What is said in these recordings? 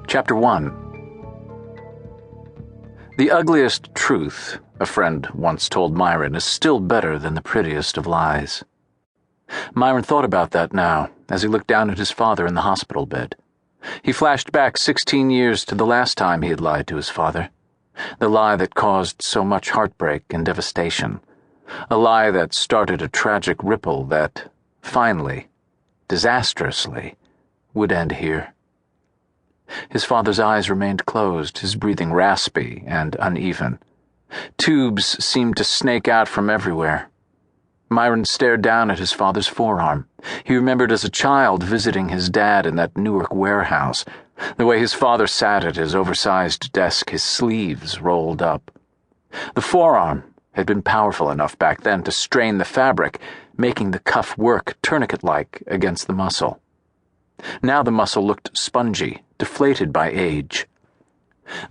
Chapter 1. The ugliest truth, a friend once told Myron, is still better than the prettiest of lies. Myron thought about that now, as he looked down at his father in the hospital bed. He flashed back 16 years to the last time he had lied to his father. The lie that caused so much heartbreak and devastation. A lie that started a tragic ripple that, finally, disastrously, would end here. His father's eyes remained closed, his breathing raspy and uneven. Tubes seemed to snake out from everywhere. Myron stared down at his father's forearm. He remembered as a child visiting his dad in that Newark warehouse, the way his father sat at his oversized desk, his sleeves rolled up. The forearm had been powerful enough back then to strain the fabric, making the cuff work tourniquet-like against the muscle. Now the muscle looked spongy, deflated by age.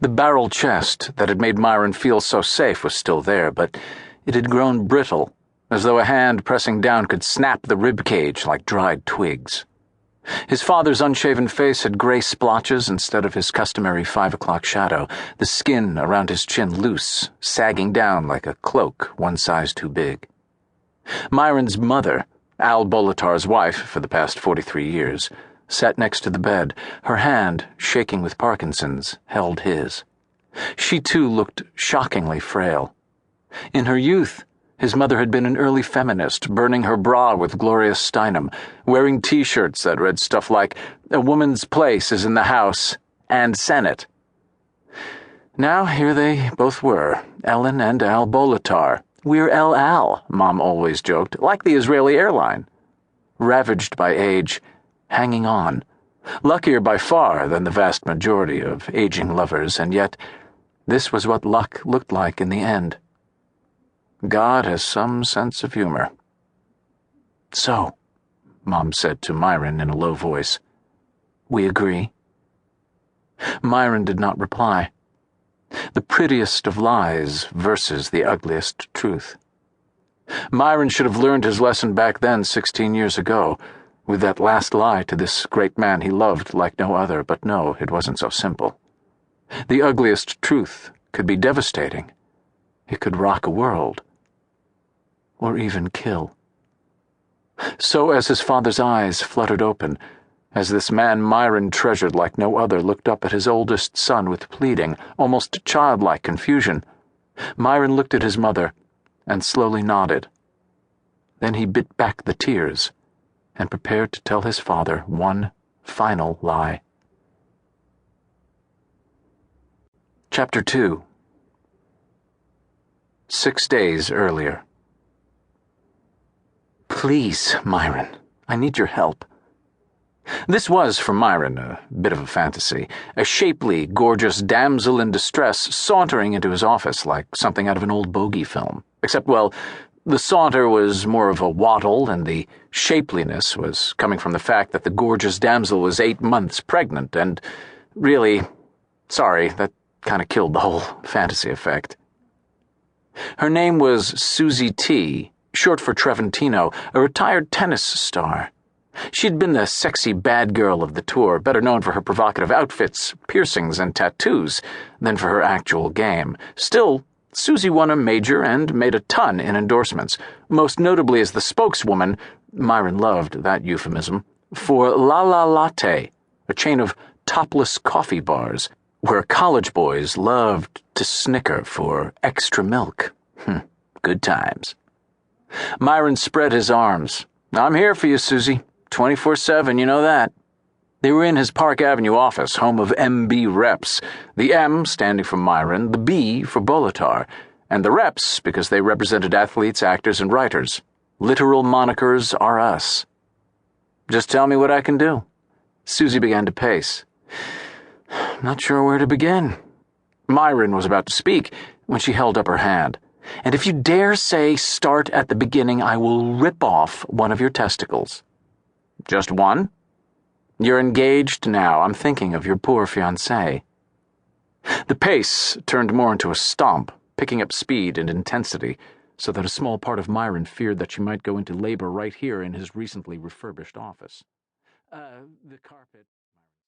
The barrel chest that had made Myron feel so safe was still there, but it had grown brittle, as though a hand pressing down could snap the rib cage like dried twigs. His father's unshaven face had gray splotches instead of his customary 5 o'clock shadow, the skin around his chin loose, sagging down like a cloak one size too big. Myron's mother, Al Bolitar's wife for the past 43 years, sat next to the bed, her hand, shaking with Parkinson's, held his. She too looked shockingly frail. In her youth, his mother had been an early feminist, burning her bra with Gloria Steinem, wearing T-shirts that read stuff like, "A woman's place is in the House and Senate." Now here they both were, Ellen and Al Bolitar. "We're El Al," Mom always joked, like the Israeli airline. Ravaged by age, hanging on, luckier by far than the vast majority of aging lovers, and yet this was what luck looked like in the end. God has some sense of humor. "So," Mom said to Myron in a low voice, "we agree?" Myron did not reply. The prettiest of lies versus the ugliest truth. Myron should have learned his lesson back then 16 years ago, with that last lie to this great man he loved like no other, but no, it wasn't so simple. The ugliest truth could be devastating. It could rock a world. Or even kill. So as his father's eyes fluttered open, as this man Myron treasured like no other looked up at his oldest son with pleading, almost childlike confusion, Myron looked at his mother and slowly nodded. Then he bit back the tears and prepared to tell his father one final lie. Chapter 2. 6 days earlier. "Please, Myron, I need your help." This was, for Myron, a bit of a fantasy. A shapely, gorgeous damsel in distress sauntering into his office like something out of an old bogey film. Except, well, the saunter was more of a waddle, and the shapeliness was coming from the fact that the gorgeous damsel was 8 months pregnant, and really, sorry, that kind of killed the whole fantasy effect. Her name was Suzze T, short for Treventino, a retired tennis star. She'd been the sexy bad girl of the tour, better known for her provocative outfits, piercings, and tattoos than for her actual game. Still, Suzze won a major and made a ton in endorsements, most notably as the spokeswoman, Myron loved that euphemism, for La La Latte, a chain of topless coffee bars, where college boys loved to snicker for extra milk. Good times. Myron spread his arms. "I'm here for you, Suzze. 24/7, you know that." They were in his Park Avenue office, home of MB Reps, the M standing for Myron, the B for Bolitar, and the Reps because they represented athletes, actors, and writers. Literal monikers are us. "Just tell me what I can do." Suzze began to pace. "Not sure where to begin." Myron was about to speak when she held up her hand. "And if you dare say start at the beginning, I will rip off one of your testicles." "Just one?" "You're engaged now. I'm thinking of your poor fiancé." The pace turned more into a stomp, picking up speed and intensity, so that a small part of Myron feared that she might go into labor right here in his recently refurbished office. The carpet...